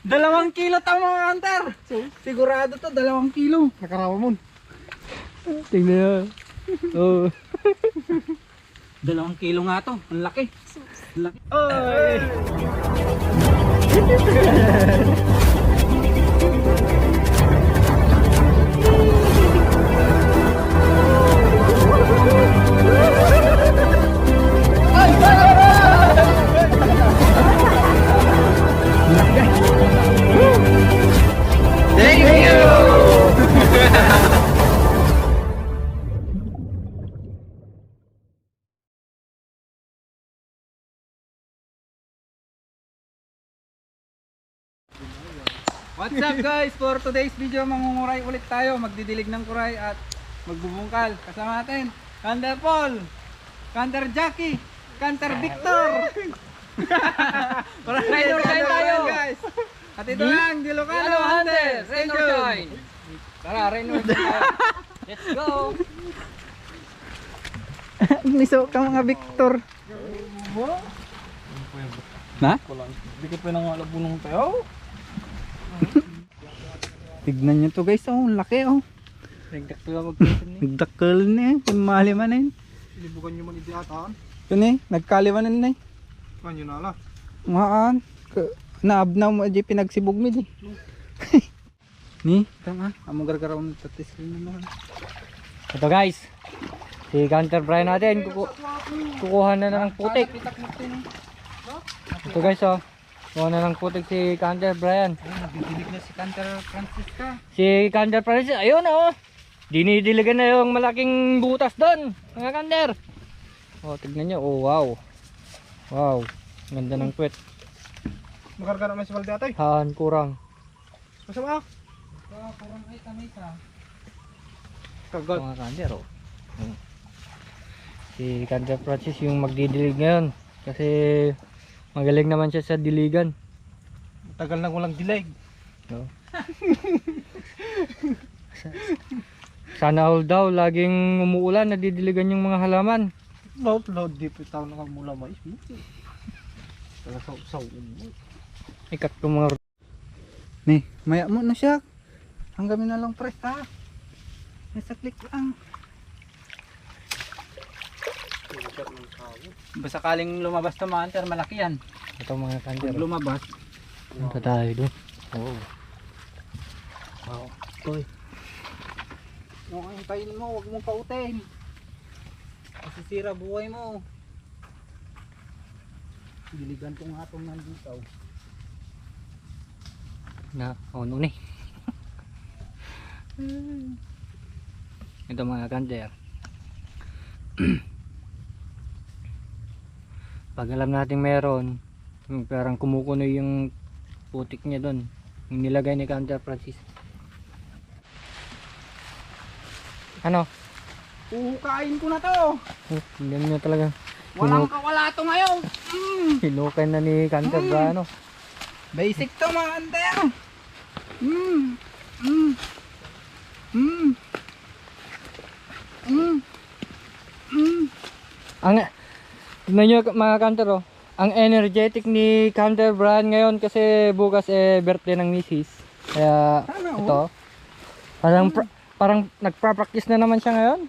2 kilo tama mga hunter. Sigurado to, 2 kilo. Nakarawa mo. Tingnan nyo. Oh. 2 kilo nga to. Ang laki. Ang laki. Oy! Thank you! What's up guys? For today's video, mangunguray ulit tayo. Magdidilig ng kuray at magbubungkal. Kasama natin, Kanter Paul, Kanter Jackie, Kanter Victor. Para Rain or shine tayo. guys. At ito lang, Dilocano Hunter. Rain or shine. Tara, rain or shine. Let's go. Niso ka mga Victor. Na? Hindi ko pinangalabunong tayo. Tignan nyo to guys, oh, ang laki oh. Nagdaktuwa mag-question eh. Nagdakkel na eh, kumaliman na eh. Silibukan nyo man idiataan. Yun eh, nagkaliwanan na eh. Kanyo na ala. Ngaan, naabnaw mo di pinagsibog mo di. Ni, tama, amo gargaraw ng tatis naman. Ito guys. Si Counter Brian natin. Kukuha na ng putik. Ito guys oh. Kuha na ng putik si Counter Brian. Ay, nagdidilig na si Kanter Francisca. Si Counter Francis, ayun oh. Dinidiligan na yung malaking butas doon. Mga Counter. Oh, tignan nyo. Oh, wow. Wow. Ganda ng kwet. Makarga naman si Valde atay. Han, kurang. Masama. Kurang ay tamisa. Kagat. Mga Counter oh. Si Counter Francis yung magdidilig ngayon. Kasi magaling naman siya sa diligan. Tagal na walang dilig. No? Sana all daw laging umuulan, nadidiligan yung mga halaman. Load di po tao na mula mais. Tala sa Ikat ko mga Ni, maya mo na siya. Hanggamin na lang press ha. Nasa click lang. Basta kaling lumabas to mga hunter, malaki yan. ito mga kanter. Pag lumabas, Punta tayo doon. Oh. wow. Toy. Huwag kang hintayin mo, huwag mong pautin. Masisira buhay mo. Diligan ko nga itong nandito. Na, ano ni? Ito mga kanter. Pag alam natin meron, parang kumukunoy yung putik niya doon. Yung nilagay ni Counter Francis. Ano? Uhukain ko na to. Hindi nyo talaga. Walang kawala to ngayon. Hinukay na ni Counter Brano. Basic to mga hunter. Mm. Mm. Mm. Mm. Mm. Ang tingnan nyo mga Counter oh. Ang energetic ni Counter Brian ngayon kasi bukas birthday ng misis. Kaya Sana, ito. Parang nagpa-practice na naman siya ngayon.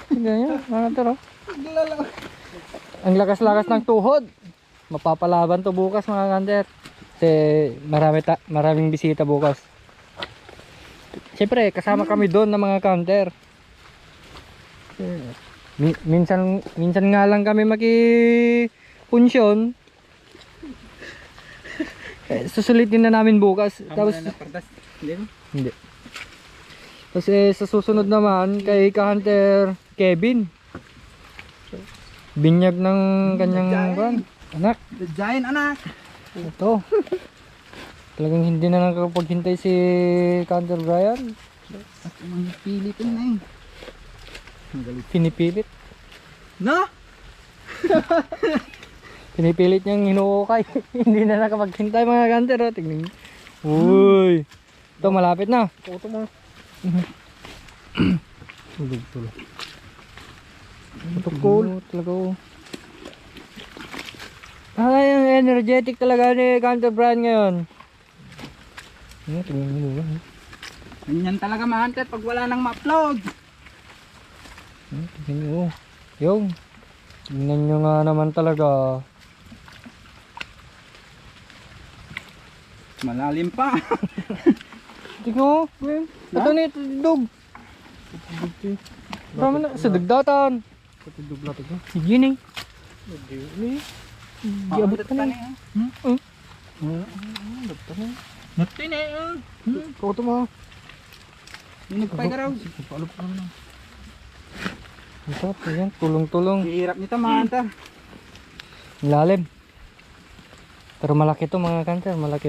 Tingnan nyo mga Counter oh. Ang lakas-lakas ng tuhod. Mapapalaban to bukas mga Counter. Kasi maraming bisita bukas. Siyempre kasama kami doon ng mga Counter. Minsan nga lang kami makipunsyon. Susulitin na namin bukas. Tapos hindi. Tapos sa susunod naman kay Ka-Hunter Kevin. Binyag ng kanyang anak. The giant anak. Ito. Talagang hindi na nakapaghintay si Counter Brian. At mga Pilipin na eh. Pinipilit. No? Pinipilit niyang hinuukay. Hindi na nakapaghintay mga Counter. Oh. Tingnan niyo. Uy. Ito malapit na. Puto mo. Tulog. Ito cool. Talaga oh. Ay, ang energetic talaga ni Counter Brian ngayon. Tingnan mo ba? Ganyan talaga mga hunter pag wala nang ma-upload. Tingnan nyo. Yung. Tingnan nyo nga naman talaga. Malalim pa. Tingnan mo. Ito na ito. Dog. Tama na. Sa dagdatan. Patidog lahat ito. Yun eh. Hindi. Giabot ka na. Nato na yun. Kau ito mo. Yung nagpay ka raw. Paalop ka na. Ito. Yan. Tulong-tulong. Hihirap nito mga hunter. Lalim. Pero malaki to mga kanter. Malaki.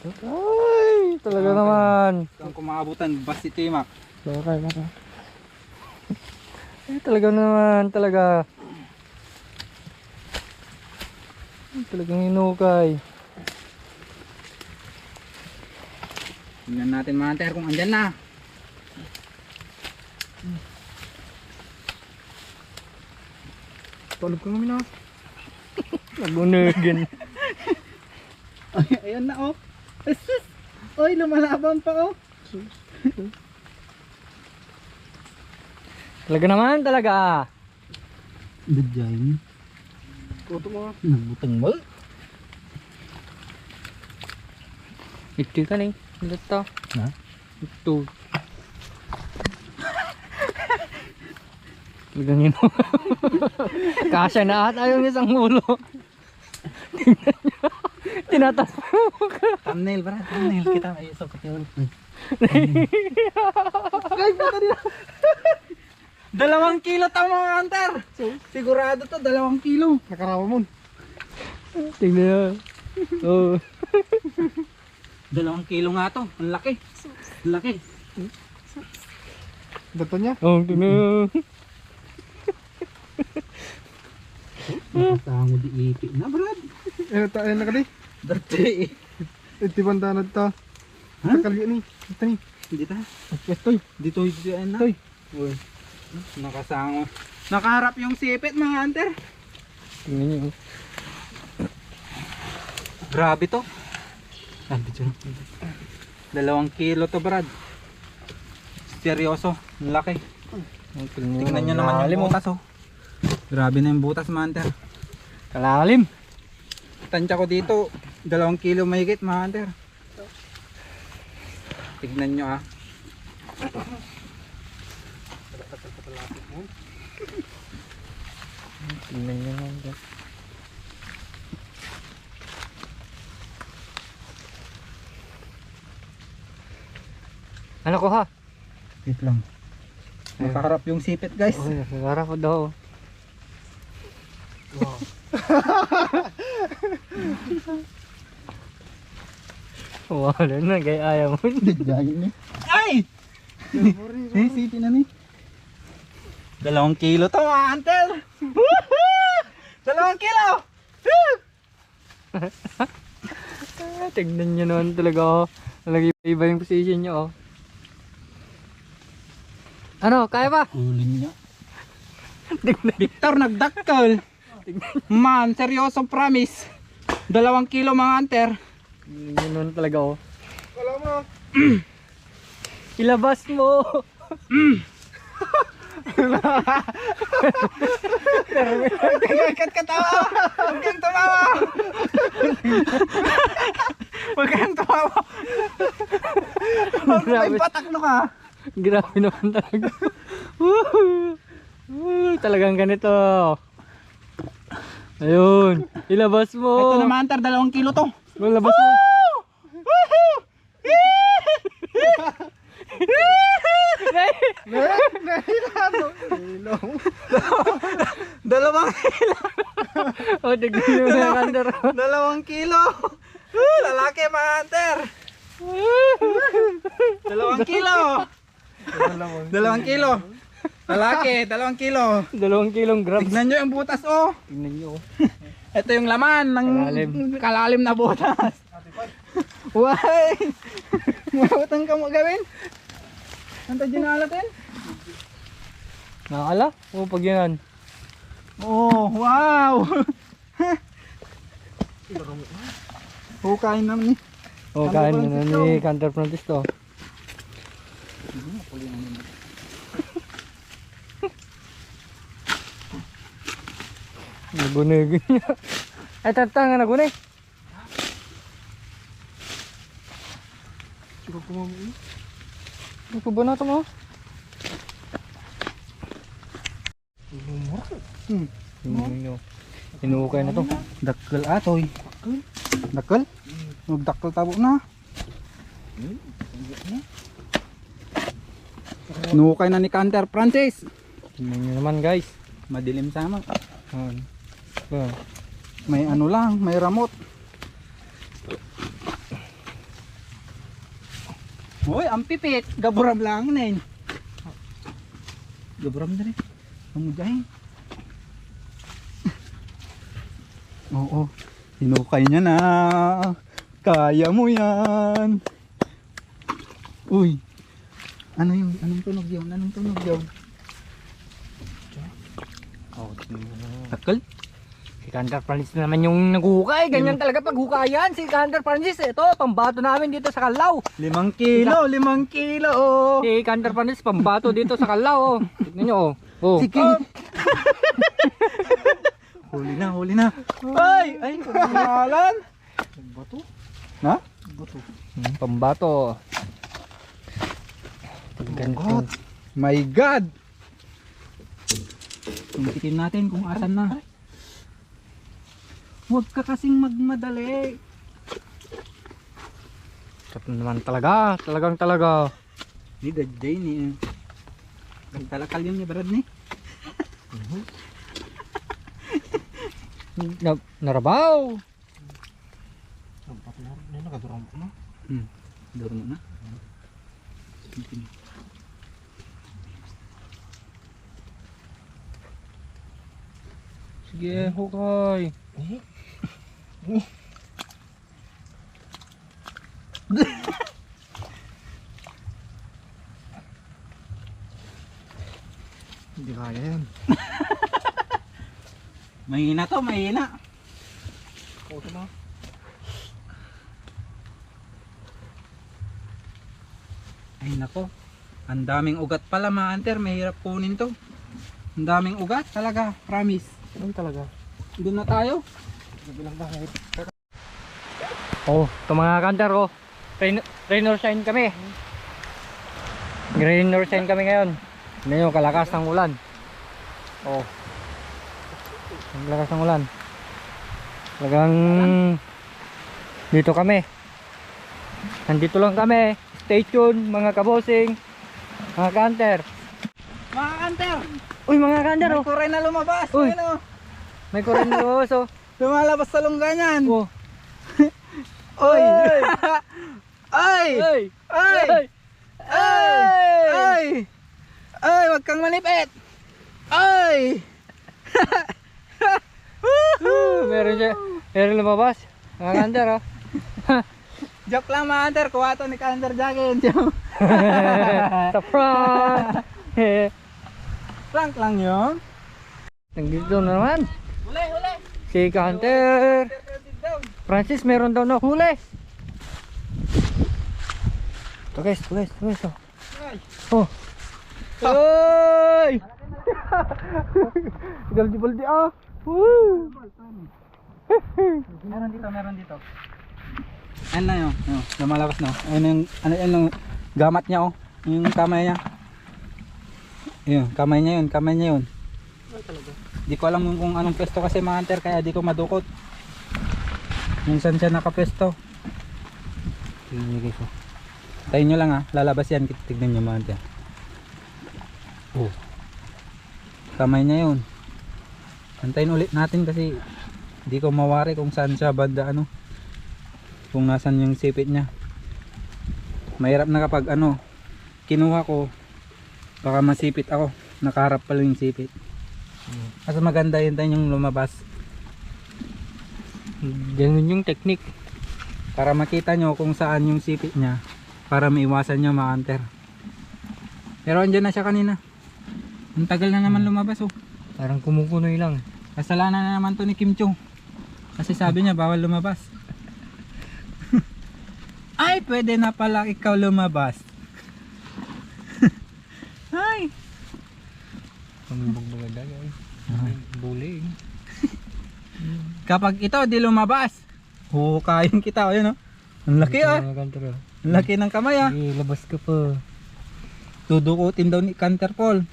Ay, talaga naman. Kung kumaabutan, bas si Timak. Bakay. Ay, talaga naman. Talaga. Ay, talagang hinukay. Tingnan natin mga hunter kung andyan na. Paalop ka namin na. Nagunagin. Ay, ayan na oh. Asus! Oy, lumalaban pa oh. Talaga naman, talaga. Dadyayin. Kau ito mo. Nagbutang mo. Ito ka ning. Ito. Ha? Ito. Talagang yun. Kasya na ata yung isang ulo. Tingnan nyo. Tinatas mo ka. Thumbnail ba? Thumbnail kita. Ay, so yun. Ay, puta nila. 2 kilo tama mga hunter. Sigurado to, 2 kilo. Nakarawa mo. Tingnan nyo. Oh. 2 kilo nga to. Ang laki. Ang laki. Dato niya. Oh, tingnan nyo. Tango di ipi na, Brad. Ayun na ka di. Dati. Iti banda na ito. Ha? Nakalya ni. Ito ni. Hindi ta. Estoy. Dito yan na. Toy. Uy. Nakasango. Nakaharap yung sipit mga hunter. Tingnan nyo. Grabe to. Sabi 2 kilo to, Brad. Seryoso. Ang laki. Tingnan nyo naman yung butas oh. Grabe na yung butas mga hunter. Kalalim. Tansya ko dito 2 kilo mahigit mga hunter. Tignan nyo ah. Tingnan nyo nga. Ano ko ha? Wait lang. Nakaharap yung sipit guys. Oh, nagara ko daw. Wala na, gaya ayaw mo. Jayin eh. Ay! Eh, sipit na ni. 2 kilo to mga hunter. 2 kilo! Tignan nyo naman talaga oh. Talaga iba yung position nyo oh. Ano, kaya ba? Hulin niya. Victor, nagdakkel. Man, seryoso promise. 2 kilo mga hunter. Tignan nyo naman talaga oh. Wala mo. Ilabas mo. Huwag kang tawa. Huwag kang tumawa. Huwag kang tumawa. Huwag may patakno ka. Grabe naman talaga. Talagang ganito. Ayun. Ilabas mo. Ito naman hunter, 2 kilo to. Ilabas mo. Dalawang kilo. Oh, tignan nyo na kandar. 2 kilo. Lalaki mga hunter. 2 kilo. 2 kilo. Lalaki, 2 kilo. 2 kilong grams. Tignan nyo yung butas oh. Tignan nyo. Ito yung laman ng kalalim na butas. Why? Mawatang ka mo gawin? Anta dyan natin? Nakakala? Oo, pag yan. Oh, wow! Hukain naman ni. Oh, kain na ni Hunter Francis to. Nagunig niya. Ay, tatanga na gunay. Siguro kumami. Ano po ba na ito mo? Inuukay na to. Dakkel atoy. Dakkel? Magdakkel tabo na. Nukay na ni Hunter Francis. Tingnan nyo naman guys. Madilim sama. Ayan. Ayan. May ano lang, may ramot. Hoy, ang pipit. Gaburam lang na yun. Gaburam na rin. Pamudahin. Oo. Hinukay niya na. Kaya mo yan. Uy. Ano yung, anong tunog yun? Anong tunog yun? Oh, tingnan mo. Takal? Si Hunter Francis na naman yung naghukay. Ganyan talaga pag hukayan. Si Hunter Francis, ito, pambato namin dito sa Kalaw. 5 kilo, 5 kilo. Oh. Si Hunter Francis, pambato dito sa Kalaw. Oh. Tignan nyo, oh. Oh. Sige. Huli na, huli na. Ay, ay, kamahalan. Bato. Na? Bato. Pambato. Ganito. My God. Tumitikin natin kung asan na. Huwag ka kasing magmadali. Sarap naman talaga. Talagang talaga. Ni Dajay ni. Nagtalakal yun ni Brad ni. Narabaw. Bato na. Nakadurang ko na. Duro mo na. Sige, hukay. Hindi kaya yan. Mahina to, mahina. Koto na. Ay nako. Ang daming ugat pala mga hunter. Mahirap kunin to. Ang daming ugat talaga. Promise. Ano talaga? Doon na tayo. Nabilang bakit? Oh, ito mga Hunter, oh. Rain or shine kami. Rain or shine kami ngayon. Tignan nyo, kalakas ng ulan. Oh. Ang lakas ng ulan. Talagang dito kami. Nandito lang kami. Stay tuned mga kabosing. Mga Hunter. Mga hunter. Uy mga Hunter, May oh. kuray na lumabas. Uy. Ano? May kuren lumabas, oh. Lumalabas sa lungganyan. Oh. Oy. Ay! Ay. Ay! Ay. Ay. Ay. Ay, wag kang manipit. Ay. Meron siya. Meron lumabas. Mga Hunter, oh. Joke lang mga hunter. Kuha to ni Hunter Jacket. Surprise! Prank lang yun. Nandito na naman. Huli, huli. Si Hunter Francis, meron daw na huli. Ito guys, oh. Oh. Ay! Galdi-baldi ah. Woo! Meron dito, meron dito. Ayan na yun. Ayun, lumalabas na. Ayun yung, ano yung gamat niya oh. Yung kamay niya. Ayun, kamay niya yun. Di ko alam kung anong pwesto kasi mga hunter, kaya di ko madukot. Minsan siya nakapwesto. Tingnan guys oh. Tayo nyo lang ah, lalabas yan. Tignan nyo mga hunter. Oh. Kamay niya yun. Antayin ulit natin kasi di ko mawari kung saan siya banda ano. Kung nasan yung sipit niya. Mahirap na kapag ano kinuha ko, baka masipit ako. Nakaharap pala yung sipit. Mas maganda yun tayo yung lumabas. Ganun yung technique. Para makita nyo kung saan yung sipit niya. Para maiwasan nyo mga hunter. Pero andyan na siya kanina. Ang tagal na naman lumabas oh. Parang kumukunoy lang. Kasalanan na naman to ni Kim Chung. Kasi sabi niya bawal lumabas. Ay, pwede na pala ikaw lumabas. Ay. Pamibog mga dagay. Buling. Kapag ito di lumabas, huhukayin kita. Ayun, oh. Ang laki ah. Mga Hunter. Ang laki ng kamay ah. Sige, labas ka pa. Dudukutin daw ni Hunter Paul.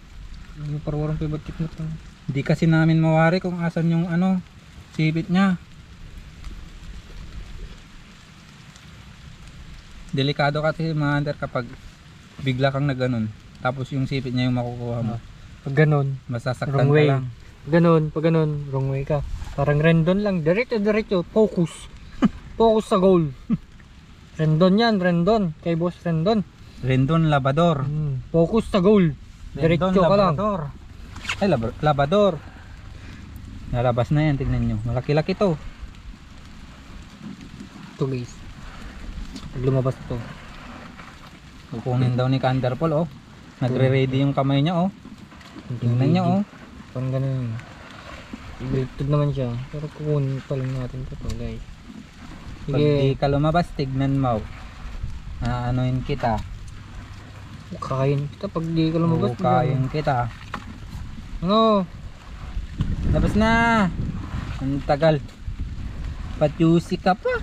Ano parang warang pibatik mo to. Hindi kasi namin mawari kung asan yung ano, sipit niya. Delikado kasi mga hunter kapag bigla kang naganon. Tapos yung sipit niya yung makukuha mo. Pag ganun, Masasaktan wrong ka way. lang. Ganun, pag ganun, wrong way ka. Parang random lang, diretso, focus. Focus sa goal. Rendon yan, rendon. Kay boss rendon. Rendon Labrador. Focus sa goal. Rendon Diretso ka lang. Labrador. Ay, Labrador. Nalabas na yan, tignan nyo. Malaki-laki to. Ito guys. Pag lumabas to. Kukunin daw ni Hunter Paul, oh. Nagre-ready yung kamay niya, oh. Tingnan nyo, oh. Parang ganun. I-breakted naman siya. Pero kukunin pa lang natin ito guys. Pag di Sige. ka lumabas, tignan mo. Aanoin kita. Kakain kita pag di ka lumabas. Hukayin kita. Ano? Labas na. Ang tagal. Patyusi ka pa.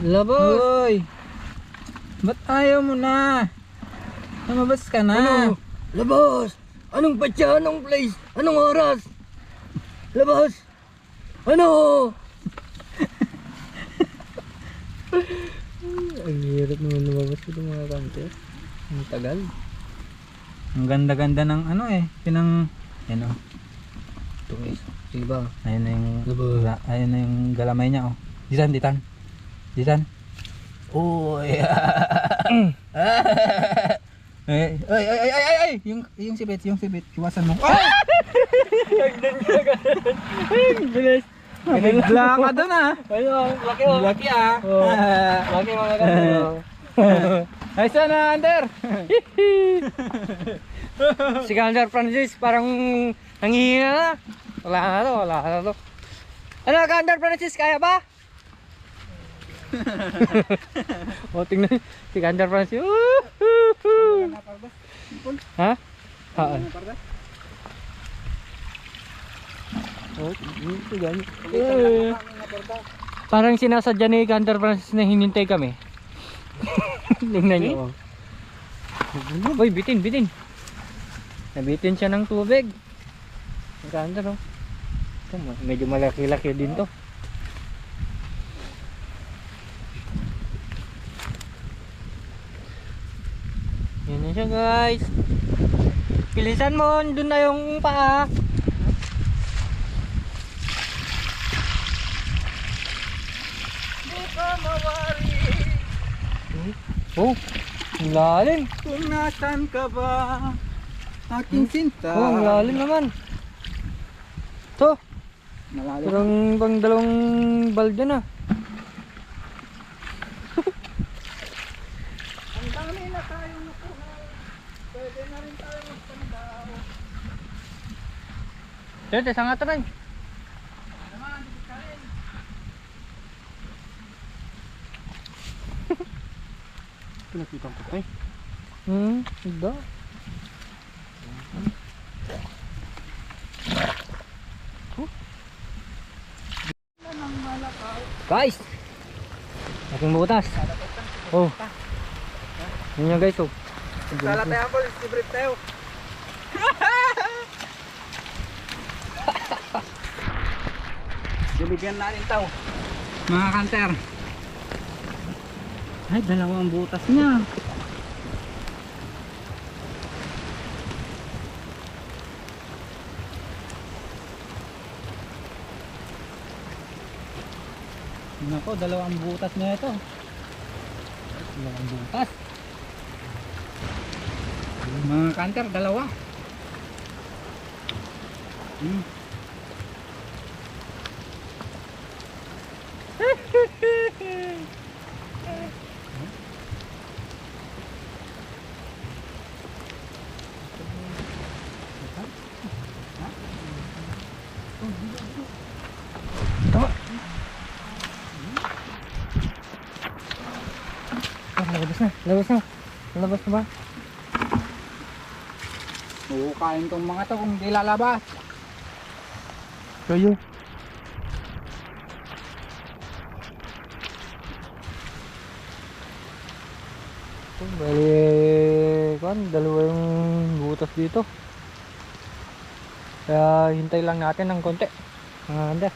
Labas! Uy. Ba't ayaw mo na? Lumabas ka na. Ano? Labas! Anong patya? Anong place? Anong oras? Labas! Ano? Ang hirap naman lumabas ito mga kanter. Ang tagal. Ang ganda-ganda ng ano eh. Pinang... Yan oh. Ito guys. Sige ba? Ayun na yung... Labas. Ayun na yung galamay niya oh. Ditan, ditan. Ditan. Uy. Ay, ay, ay, ay, ay, ay, yung sipit, iwasan mo. Ay! Bilis! Bigla ka doon ah. Ayun, laki oh. Laki ah. Oh. Laki mga kanter. Ay, sana, Ander. Si Commander Francis parang nanghihina na. Wala na to. Ano Commander Francis, kaya ba? O tingnan si Commander Francis. Ha? Haan. Ito ganyan. Parang sinasadya ni Commander Francis na hinintay kami. Tingnan nyo. Uy, bitin. Nabitin siya ng tubig. Commander oh. Ito, medyo malaki-laki din to. Yan na siya guys. Pilisan mo, dun na yung paa. Oh, ang lalim. Kung nasan ka ba, aking sinta. Oh, ang lalim naman. To, Malalim. parang bang dalawang balde na. Ang dami na tayong nakuha. Pwede na rin tayo magpandaw. Ito, isang nga rin. Pinakita ko tayo. Iba. Guys! Aking butas. Oh. Yan guys oh. Sala tayo po, libre tayo. Bibigyan natin tao. Mga kanter. Ay, dalawang butas niya. Nako, dalawang butas na ito. Dalawang butas. Mga kanter, dalawa. Labas na. Labas na ba? Huhukain tong mga to kung di lalabas. Kayo. Bali, dalawa yung butas dito. Kaya hintay lang natin ng konti. Mga kanda.